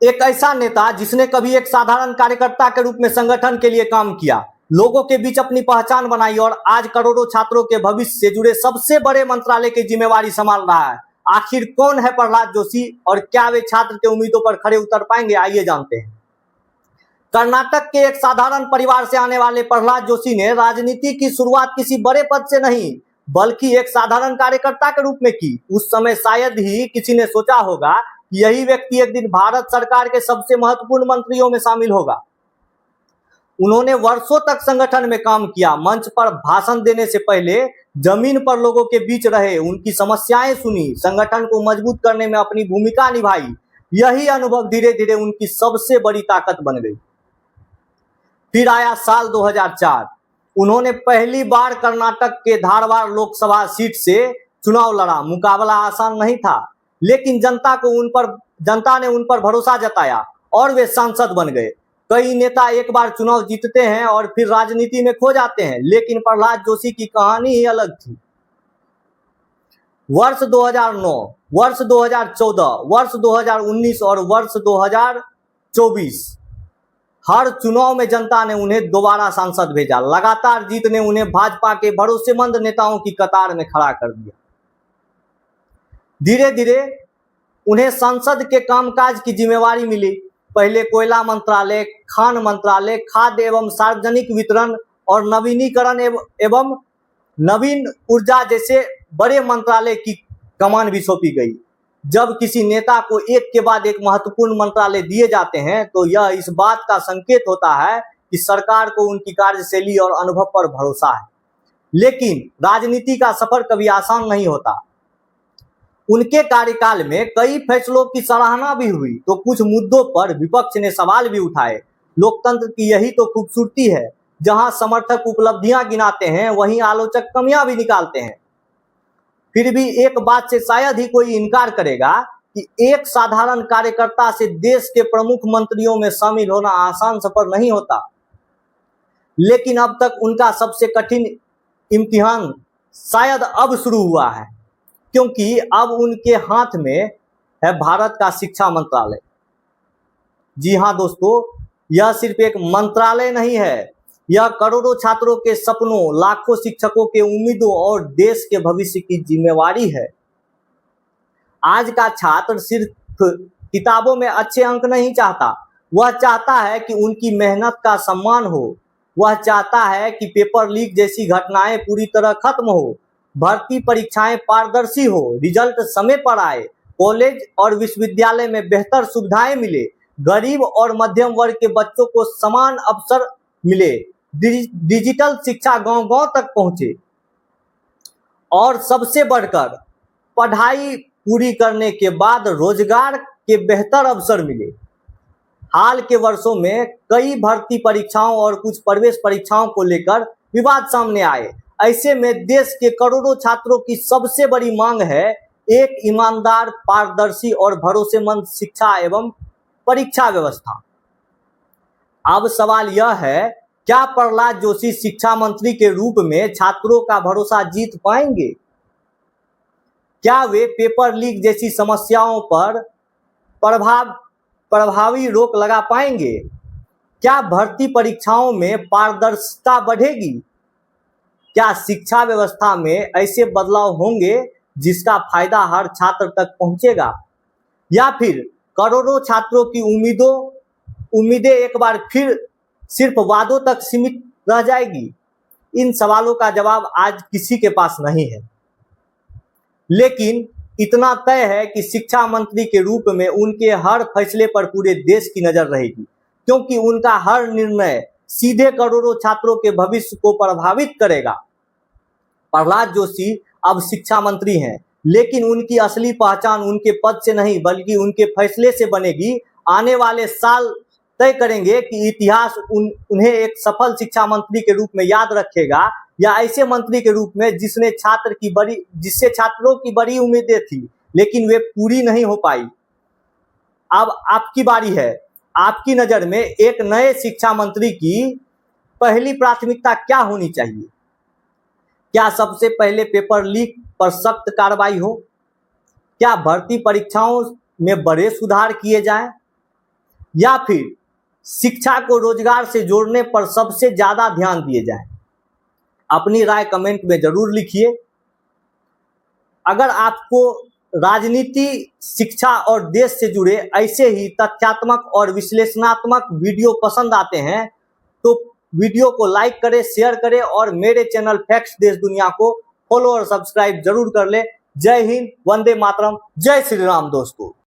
एक ऐसा नेता जिसने कभी एक साधारण कार्यकर्ता के रूप में संगठन के लिए काम किया, लोगों के बीच अपनी पहचान बनाई और आज करोड़ों छात्रों के भविष्य से जुड़े सबसे बड़े मंत्रालय की जिम्मेवारी संभाल रहा है। आखिर कौन है प्रहलाद जोशी और क्या वे छात्र के उम्मीदों पर खरे उतर पाएंगे, आइए जानते हैं। कर्नाटक के एक साधारण परिवार से आने वाले प्रहलाद जोशी ने राजनीति की शुरुआत किसी बड़े पद से नहीं बल्कि एक साधारण कार्यकर्ता के रूप में की। उस समय शायद ही किसी ने सोचा होगा कि यही व्यक्ति एक दिन भारत सरकार के सबसे महत्वपूर्ण मंत्रियों में शामिल होगा। उन्होंने वर्षों तक संगठन में काम किया, मंच पर भाषण देने से पहले जमीन पर लोगों के बीच रहे, उनकी समस्याएं सुनी, संगठन को मजबूत करने में अपनी भूमिका निभाई। यही अनुभव धीरे धीरे उनकी सबसे बड़ी ताकत बन गई। फिर आया साल 2004। उन्होंने पहली बार कर्नाटक के धारवाड़ लोकसभा सीट से चुनाव लड़ा। मुकाबला आसान नहीं था, लेकिन जनता ने उन पर भरोसा जताया और वे सांसद बन गए। कई नेता एक बार चुनाव जीतते हैं और फिर राजनीति में खो जाते हैं, लेकिन प्रहलाद जोशी की कहानी ही अलग थी। वर्ष 2009, वर्ष 2014, वर्ष 2019 और वर्ष 2024 हर चुनाव में जनता ने उन्हें दोबारा सांसद भेजा। लगातार जीत ने उन्हें भाजपा के भरोसेमंद नेताओं की कतार में खड़ा कर दिया। धीरे धीरे उन्हें संसद के कामकाज की जिम्मेवारी मिली। पहले कोयला मंत्रालय, खान मंत्रालय, खाद्य एवं सार्वजनिक वितरण और नवीनीकरण एवं नवीन ऊर्जा जैसे बड़े मंत्रालय की कमान भी सौंपी गई। जब किसी नेता को एक के बाद एक महत्वपूर्ण मंत्रालय दिए जाते हैं तो यह इस बात का संकेत होता है कि सरकार को उनकी कार्यशैली और अनुभव पर भरोसा है। लेकिन राजनीति का सफर कभी आसान नहीं होता। उनके कार्यकाल में कई फैसलों की सराहना भी हुई तो कुछ मुद्दों पर विपक्ष ने सवाल भी उठाए। लोकतंत्र की यही तो खूबसूरती है, जहां समर्थक उपलब्धियां गिनाते हैं वहीं आलोचक कमियां भी निकालते हैं। फिर भी एक बात से शायद ही कोई इनकार करेगा कि एक साधारण कार्यकर्ता से देश के प्रमुख मंत्रियों में शामिल होना आसान सफर नहीं होता। लेकिन अब तक उनका सबसे कठिन इम्तिहान शायद अब शुरू हुआ है, क्योंकि अब उनके हाथ में है भारत का शिक्षा मंत्रालय। जी हाँ दोस्तों, यह सिर्फ एक मंत्रालय नहीं है, यह करोड़ों छात्रों के सपनों, लाखों शिक्षकों के उम्मीदों और देश के भविष्य की जिम्मेवारी है। आज का छात्र सिर्फ किताबों में अच्छे अंक नहीं चाहता, वह चाहता है कि उनकी मेहनत का सम्मान हो। वह चाहता है कि पेपर लीक जैसी घटनाएं पूरी तरह खत्म हो, भर्ती परीक्षाएं पारदर्शी हो, रिजल्ट समय पर आए, कॉलेज और विश्वविद्यालय में बेहतर सुविधाएं मिले, गरीब और मध्यम वर्ग के बच्चों को समान अवसर मिले, डिजिटल शिक्षा गांव-गांव तक पहुंचे और सबसे बढ़कर पढ़ाई पूरी करने के बाद रोजगार के बेहतर अवसर मिले। हाल के वर्षों में कई भर्ती परीक्षाओं और कुछ प्रवेश परीक्षाओं को लेकर विवाद सामने आए। ऐसे में देश के करोड़ों छात्रों की सबसे बड़ी मांग है एक ईमानदार, पारदर्शी और भरोसेमंद शिक्षा एवं परीक्षा व्यवस्था। अब सवाल यह है, क्या प्रहलाद जोशी शिक्षा मंत्री के रूप में छात्रों का भरोसा जीत पाएंगे? क्या वे पेपर लीक जैसी समस्याओं पर प्रभावी रोक लगा पाएंगे? क्या भर्ती परीक्षाओं में पारदर्शिता बढ़ेगी? क्या शिक्षा व्यवस्था में ऐसे बदलाव होंगे जिसका फायदा हर छात्र तक पहुंचेगा? या फिर करोड़ों छात्रों की उम्मीदें एक बार फिर सिर्फ वादों तक सीमित रह जाएगी? इन सवालों का जवाब आज किसी के पास नहीं है, लेकिन इतना तय है कि शिक्षा मंत्री के रूप में उनके हर फैसले पर पूरे देश की नजर रहेगी, क्योंकि उनका हर निर्णय सीधे करोड़ों छात्रों के भविष्य को प्रभावित करेगा। प्रहलाद जोशी अब शिक्षा मंत्री हैं, लेकिन उनकी असली पहचान उनके पद से नहीं बल्कि उनके फैसले से बनेगी। आने वाले साल तय करेंगे कि इतिहास उन्हें एक सफल शिक्षा मंत्री के रूप में याद रखेगा या ऐसे मंत्री के रूप में जिससे छात्रों की बड़ी उम्मीदें थी लेकिन वे पूरी नहीं हो पाई। अब आपकी बारी है। आपकी नजर में एक नए शिक्षा मंत्री की पहली प्राथमिकता क्या होनी चाहिए? क्या सबसे पहले पेपर लीक पर सख्त कार्रवाई हो? क्या भर्ती परीक्षाओं में बड़े सुधार किए जाएं? या फिर शिक्षा को रोजगार से जोड़ने पर सबसे ज्यादा ध्यान दिए जाए? अपनी राय कमेंट में जरूर लिखिए। अगर आपको राजनीति, शिक्षा और देश से जुड़े ऐसे ही तथ्यात्मक और विश्लेषणात्मक वीडियो पसंद आते हैं तो वीडियो को लाइक करें, शेयर करें और मेरे चैनल फैक्ट्स देश दुनिया को फॉलो और सब्सक्राइब जरूर कर ले। जय हिंद, वंदे मातरम, जय श्री राम दोस्तों।